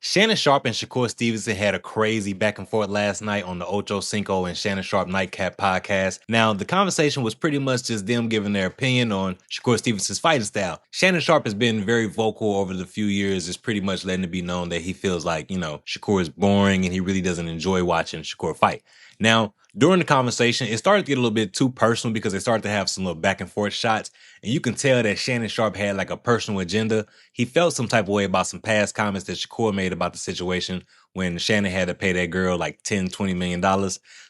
Shannon Sharpe and Shakur Stevenson had a crazy back and forth last night on the Ochocinco and Shannon Sharpe Nightcap Podcast. Now, the conversation was pretty much just them giving their opinion on Shakur Stevenson's fighting style. Shannon Sharpe has been very vocal over the few years, is pretty much letting it be known that he feels like, Shakur is boring and he really doesn't enjoy watching Shakur fight. Now, during the conversation, it started to get a little bit too personal because they started to have some little back and forth shots. And you can tell that Shannon Sharpe had like a personal agenda. He felt some type of way about some past comments that Shakur made about the situation when Shannon had to pay that girl like $10-20 million.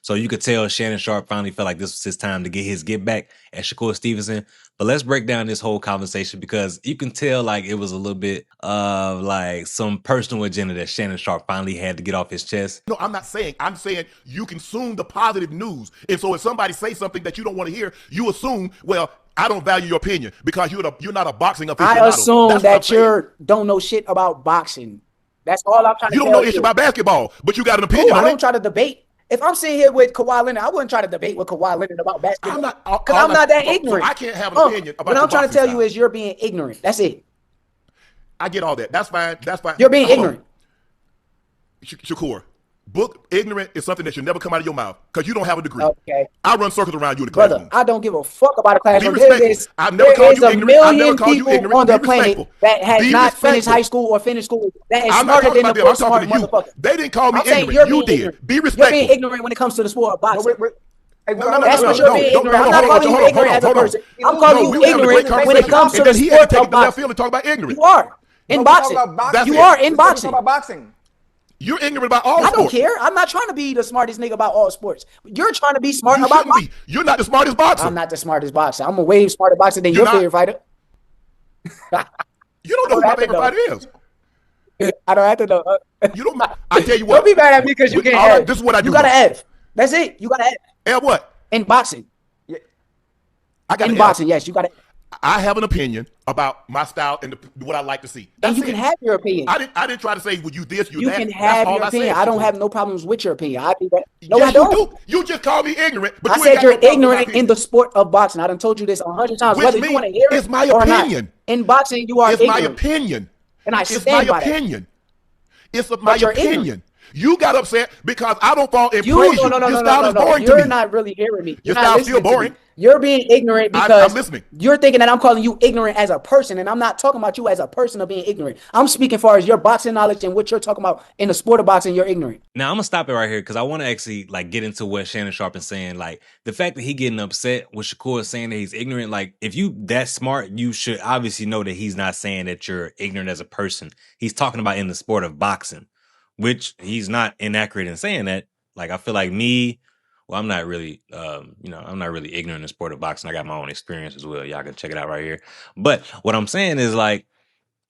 So you could tell Shannon Sharpe finally felt like this was his time to get his get back at Shakur Stevenson. But let's break down this whole conversation because you can tell like it was a little bit of like some personal agenda that Shannon Sharpe finally had to get off his chest. No, I'm saying you consume the positive news. And so if somebody says something that you don't want to hear, you assume, well, I don't value your opinion because you're not a boxing aficionado. I assume that you don't know shit about boxing. That's all I'm trying to You don't know shit about basketball, but you got an opinion on it. I don't try to debate. If I'm sitting here with Kawhi Leonard, I wouldn't try to debate with Kawhi Leonard about basketball. I'm not that ignorant. So I can't have an opinion about what I'm trying to tell you is you're being ignorant. That's it. I get all that. That's fine. You're being ignorant. Shakur, ignorant is something that should never come out of your mouth because you don't have a degree. Okay. I run circles around you in the classroom. Brother, I don't give a fuck about a classroom. I've never called you ignorant. I've never called you ignorant. On the planet that has not finished high school or finished school that is smarter than the first smart motherfucker. They didn't call me ignorant. You did. Be respectful. You're being ignorant when it comes to the sport of boxing. That's what you're being ignorant. I'm not calling you ignorant as a person. I'm calling you ignorant when it comes to the sport of boxing. And talk about ignorance. You are in boxing. You are in boxing. You're ignorant about all sports. I don't care. I'm not trying to be the smartest nigga about all sports. You're trying to be smart about boxing. You're not the smartest boxer. I'm not the smartest boxer. I'm a way smarter boxer than your favorite fighter. You don't know who my favorite fighter is. I don't have to know. You don't. I tell you what. Don't be mad at me because you can't have. This is what I do. You got to F. That's it. You got to F. F what? In boxing. Yeah. I got in boxing. Yes, you got to. I have an opinion about my style and what I like to see. And you can have your opinion. I didn't try to say, well, you this, you that. You can have your opinion. I don't have no problems with your opinion. I think that. No, yes, I don't. You just called me ignorant. But I said you're ignorant in the sport of boxing. I done told you this 100 times. Which whether you want to hear it it's my or opinion. Not. In boxing, you are ignorant. It's my opinion. And I stand by opinion. It's my opinion. You got upset because I don't fall in praise. Your style is boring to me. You're not really hearing me. Your style is still boring. You're being ignorant because I'm listening. You're thinking that I'm calling you ignorant as a person, and I'm not talking about you as a person of being ignorant. I'm speaking as far as your boxing knowledge and what you're talking about in the sport of boxing. You're ignorant. Now I'm gonna stop it right here because I want to actually like get into what Shannon Sharpe is saying. Like the fact that he getting upset with Shakur saying that he's ignorant. Like if you that smart, you should obviously know that he's not saying that you're ignorant as a person. He's talking about in the sport of boxing, which he's not inaccurate in saying that. Like I feel like well, I'm not really, I'm not really ignorant in the sport of boxing. I got my own experience as well. Y'all can check it out right here. But what I'm saying is like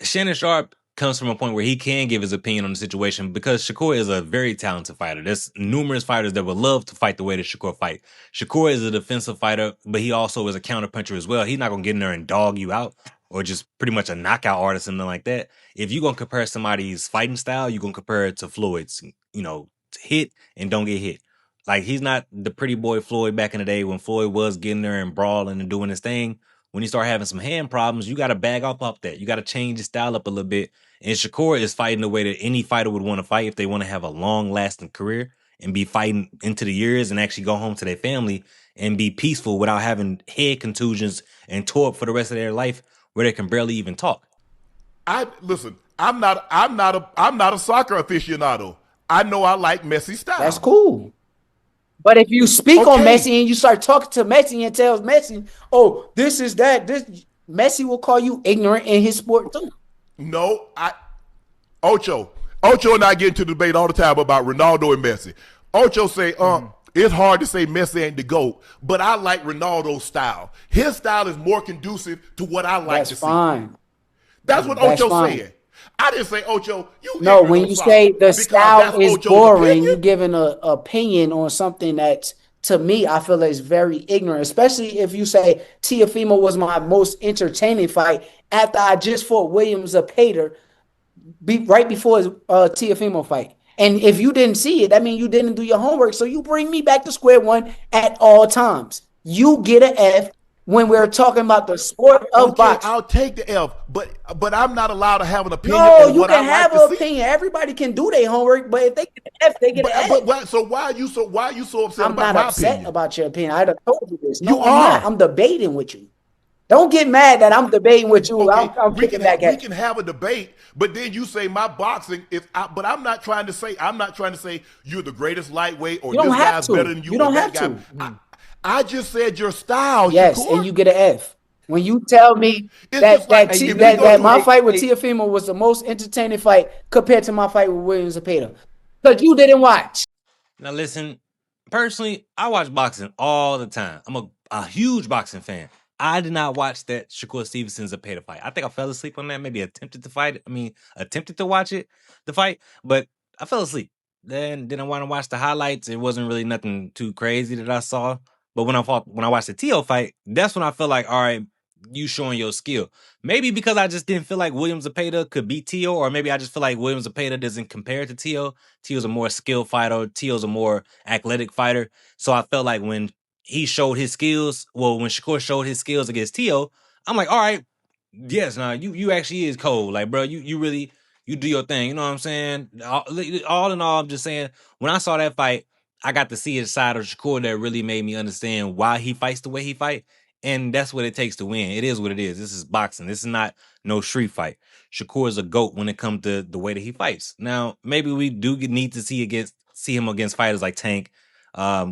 Shannon Sharpe comes from a point where he can give his opinion on the situation because Shakur is a very talented fighter. There's numerous fighters that would love to fight the way that Shakur fight. Shakur is a defensive fighter, but he also is a counterpuncher as well. He's not going to get in there and dog you out or just pretty much a knockout artist and something like that. If you're going to compare somebody's fighting style, you're going to compare it to Floyd's, hit and don't get hit. Like, he's not the pretty boy Floyd back in the day when Floyd was getting there and brawling and doing his thing. When you start having some hand problems, you got to bag up that. You got to change your style up a little bit. And Shakur is fighting the way that any fighter would want to fight if they want to have a long-lasting career and be fighting into the years and actually go home to their family and be peaceful without having head contusions and tore up for the rest of their life where they can barely even talk. Listen, I'm not a soccer aficionado. I know I like Messi style. That's cool. But if you speak on Messi and you start talking to Messi and tells Messi, oh, this is that, Messi will call you ignorant in his sport too. No, Ocho and I get into debate all the time about Ronaldo and Messi. Ocho say, it's hard to say Messi ain't the GOAT, but I like Ronaldo's style. His style is more conducive to what I like to see. That's what Ocho said. I didn't say, Ocho, no, when you say the style is boring, you're giving an opinion on something that, to me, I feel is very ignorant, especially if you say Teofimo was my most entertaining fight after I just fought Williams of Pater right before his Teofimo fight. And if you didn't see it, that means you didn't do your homework. So you bring me back to square one at all times. You get an F when we're talking about the sport of boxing. I'll take the F, but I'm not allowed to have an opinion. No, on you what can I have like an opinion. Everybody can do their homework, but if they get an F, they get an F. So why are you so upset I'm about not my upset opinion? about your opinion. I done told you this. No, You I'm are. not. I'm debating with you. Don't get mad that I'm debating with you. Okay, I'm we kicking can back at we can have a debate, but then you say my boxing is. But I'm not trying to say you're the greatest lightweight or You don't this have guy's to. better than you. You don't or have that to. guy. I just said your style. Yes, Shakur. and you get an F. When you tell me It's that just like, that, hey, T- if we that, go that to my a- fight with Teofimo was the most entertaining fight compared to my fight with Williams Zepeda, because you didn't watch. Now listen, personally, I watch boxing all the time. I'm a huge boxing fan. I did not watch that Shakur Stevenson Zepeda fight. I think I fell asleep on that. Maybe attempted to watch the fight, but I fell asleep. Then didn't want to watch the highlights. It wasn't really nothing too crazy that I saw. But when I watched the Tio fight, that's when I felt like, all right, you showing your skill. Maybe because I just didn't feel like Williams Zepeda could beat Tio, or maybe I just feel like Williams Zepeda doesn't compare to Tio. Tio's a more skilled fighter. Tio's a more athletic fighter. So I felt like when he showed his skills, when Shakur showed his skills against Tio, I'm like, all right, yes, nah, you actually is cold. Like, bro, you really, you do your thing. You know what I'm saying? All in all, I'm just saying, when I saw that fight, I got to see his side of Shakur that really made me understand why he fights the way he fight. And that's what it takes to win. It is what it is. This is boxing. This is not no street fight. Shakur is a GOAT when it comes to the way that he fights. Now, maybe we do need to see him against fighters like Tank,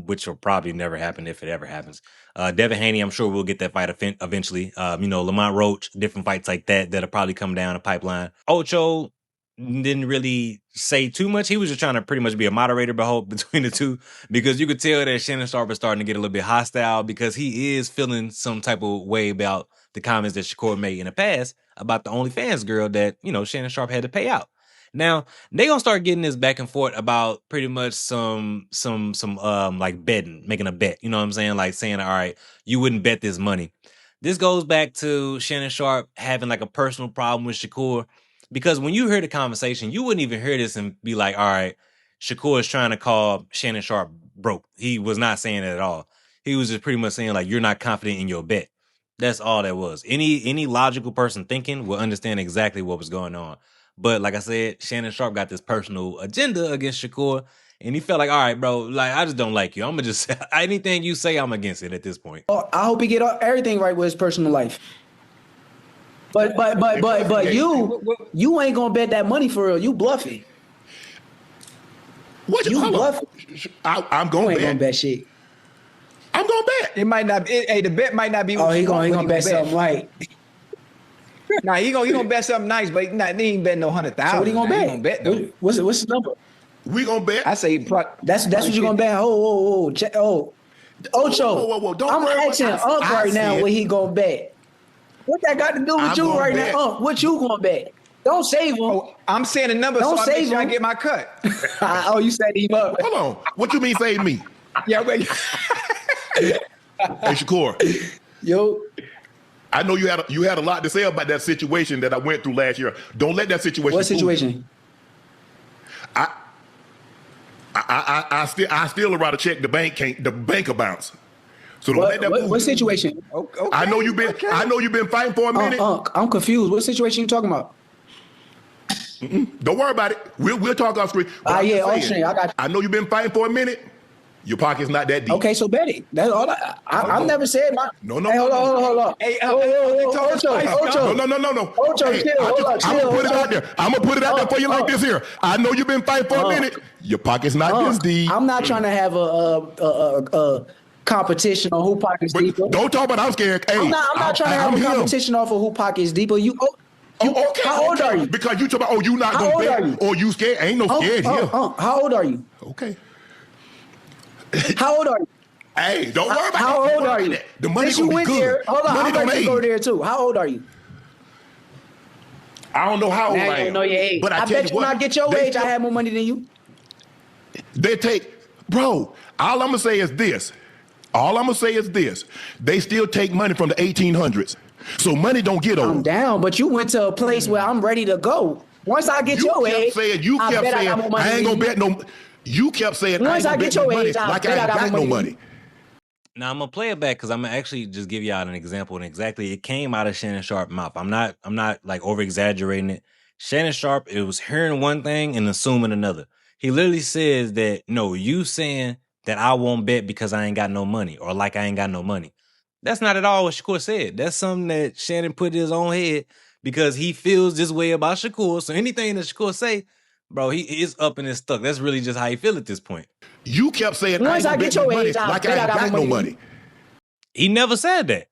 which will probably never happen if it ever happens. Devin Haney, I'm sure we'll get that fight eventually. Lamont Roach, different fights like that'll probably come down the pipeline. Ocho didn't really say too much. He was just trying to pretty much be a moderator between the two, because you could tell that Shannon Sharpe is starting to get a little bit hostile, because he is feeling some type of way about the comments that Shakur made in the past about the OnlyFans girl that, Shannon Sharpe had to pay out. Now they gonna start getting this back and forth about pretty much some like betting, making a bet. You know what I'm saying? Like saying, all right, you wouldn't bet this money. This goes back to Shannon Sharpe having like a personal problem with Shakur, because when you hear the conversation, you wouldn't even hear this and be like, all right, Shakur is trying to call Shannon Sharpe broke. He was not saying that at all. He was just pretty much saying like, you're not confident in your bet. That's all that was. Any logical person thinking will understand exactly what was going on. But like I said, Shannon Sharpe got this personal agenda against Shakur, and he felt like, all right, bro, like, I just don't like you. I'm gonna just anything you say, I'm against it at this point. I hope he get everything right with his personal life. But you ain't gonna bet that money for real. You bluffing. What You bluffing. I'm You going ain't to gonna bet. bet shit. I'm going to bet. It might not. Hey, the bet might not be. Oh, he gonna bet something right. Nah, he gonna bet something nice, but he ain't betting no 100,000. So what he gonna bet? though. What's the number? We going to bet. I say That's what you gonna bet. Ocho. Whoa. Don't I'm worry about asking what Unc I right now said. what he gonna bet. What that got to do with I'm you gonna right bet. now, Unc? What you gonna bet? Don't save him. Oh, I'm saying the number, Don't so I make save sure I him. get my cut. Oh, you set him up. Hold on. What you mean save me? Yeah, but Hey, Shakur. Yo, I know you had a lot to say about that situation that I went through last year. Don't let that situation. what fool you. situation? I still rather check the bank bounce. So don't let that. What situation? okay, I know you've been fighting for a minute. Unc, I'm confused. What situation you talking about? Don't worry about it. We'll talk off screen. But I'm Yeah, just off saying, screen. I got you. I know you've been fighting for a minute. Your pocket's not that deep. Okay, so bet it. That's all. I never said my. No. Hey, hold on. Hey, Ocho. No. Ocho, Hey, chill. Hold on, I'm gonna put it chill. out there. I'm gonna put it out there for you like this here. I know you've been fighting for a minute. Your pocket's not this deep. I'm not trying to have a competition on who pockets But deeper. don't talk about I'm scared. Hey, I'm not trying to have a competition off of who pockets deeper. Okay. How old are you? Because you talk about, you not How gonna old bet, are you? or you scared. Ain't no scared here. How old are you? Okay. How old are you? Hey, don't worry about How that. old are you? The money Since you gonna be went good. there, hold on, Money I'm don't about to age. go there too. How old are you? I don't know how old Now I you am. don't know your age. But I tell bet you you when what, I get your they age, I still- have more money than you. They take, bro, all I'm gonna say is this. They still take money from the 1800s. So money don't get old. I'm down, but you went to a place where I'm ready to go. Once I get your age, You I kept bet I saying, got more money I ain't than gonna you. bet no. You kept saying, Once I I ain't get gonna bet your no money age, I like bet I ain't I got got more no money than money. you. Now I'm gonna play it back because I'm gonna actually just give y'all an example, and exactly it came out of Shannon Sharpe's mouth. I'm not like over exaggerating it. Shannon Sharpe, it was hearing one thing and assuming another. He literally says that no, you saying that I won't bet because I ain't got no money, or like I ain't got no money. That's not at all what Shakur said. That's something that Shannon put in his own head because he feels this way about Shakur. So anything that Shakur say, bro, he is up and it's stuck. That's really just how he feel at this point. You kept saying, Once I get your age, like I ain't got no money. He never said that.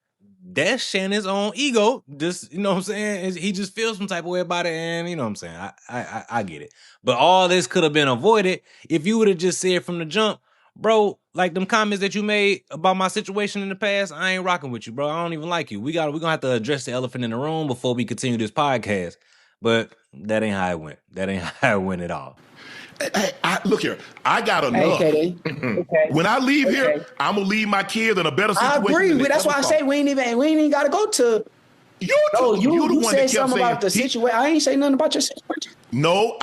That's Shannon's own ego. Just, you know what I'm saying? He just feels some type of way about it, and you know what I'm saying? I get it. But all this could have been avoided if you would have just said from the jump, bro, like them comments that you made about my situation in the past, I ain't rocking with you, bro. I don't even like you. We're gonna have to address the elephant in the room before we continue this podcast. But that ain't how it went. That ain't how it went at all. Hey, look here. I got enough. Okay. When I leave here, I'm gonna leave my kids in a better situation. I agree. That's why I say we ain't even got to go to. You said something about the situation. I ain't say nothing about your situation. No,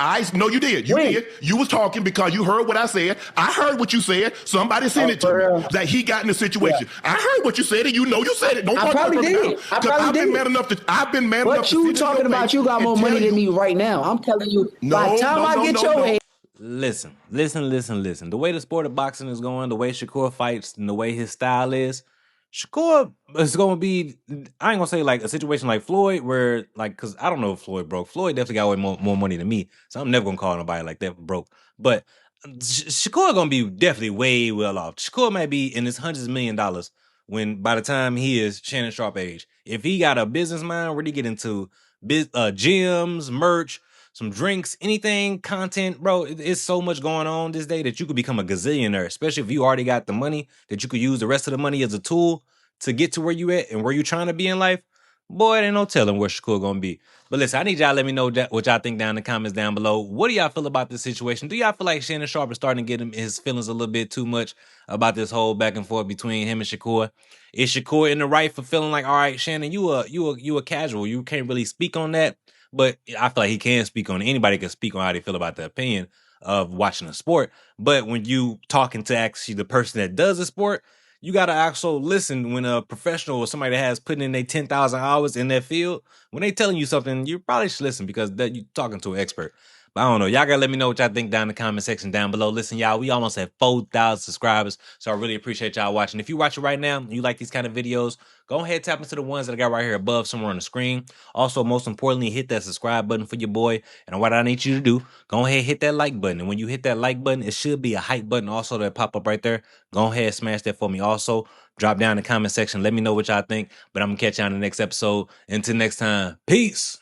you did. You did. You was talking because you heard what I said. I heard what you said. Somebody sent it to me that he got in the situation. Yeah. I heard what you said, and you said it. Don't I probably did. I've been mad enough to. What you talking about? You got more money than me right now. I'm telling you. By the time I get your head. Listen. The way the sport of boxing is going, the way Shakur fights, and the way his style is, Shakur is going to be, I ain't going to say like a situation like Floyd where, like, because I don't know if Floyd broke. Floyd definitely got way more money than me, so I'm never going to call nobody like that broke. But Shakur going to be definitely way well off. Shakur might be in his hundreds of $1 million when by the time he is Shannon Sharpe age. If he got a business mind where he get into gyms, merch, some drinks, anything, content, bro, it's so much going on this day that you could become a gazillionaire, especially if you already got the money that you could use the rest of the money as a tool to get to where you at and where you trying to be in life. Boy, ain't no telling where Shakur gonna be. But listen, I need y'all to let me know what y'all think down in the comments down below. What do y'all feel about this situation? Do y'all feel like Shannon Sharpe is starting to get his feelings a little bit too much about this whole back and forth between him and Shakur? Is Shakur in the right for feeling like, all right, Shannon, you a casual. You can't really speak on that. But I feel like he can speak on it. Anybody can speak on how they feel about the opinion of watching a sport. But when you talking to actually the person that does the sport, you got to also listen when a professional or somebody that has put in their 10,000 hours in that field, when they telling you something, you probably should listen because you're talking to an expert. But I don't know. Y'all got to let me know what y'all think down in the comment section down below. Listen, y'all, we almost have 4,000 subscribers, so I really appreciate y'all watching. If you're watching right now and you like these kind of videos, go ahead, tap into the ones that I got right here above somewhere on the screen. Also, most importantly, hit that subscribe button for your boy. And what I need you to do, go ahead, hit that like button. And when you hit that like button, it should be a hype button also that pop up right there. Go ahead, smash that for me. Also, drop down in the comment section. Let me know what y'all think. But I'm going to catch y'all in the next episode. Until next time, peace.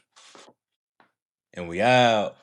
And we out.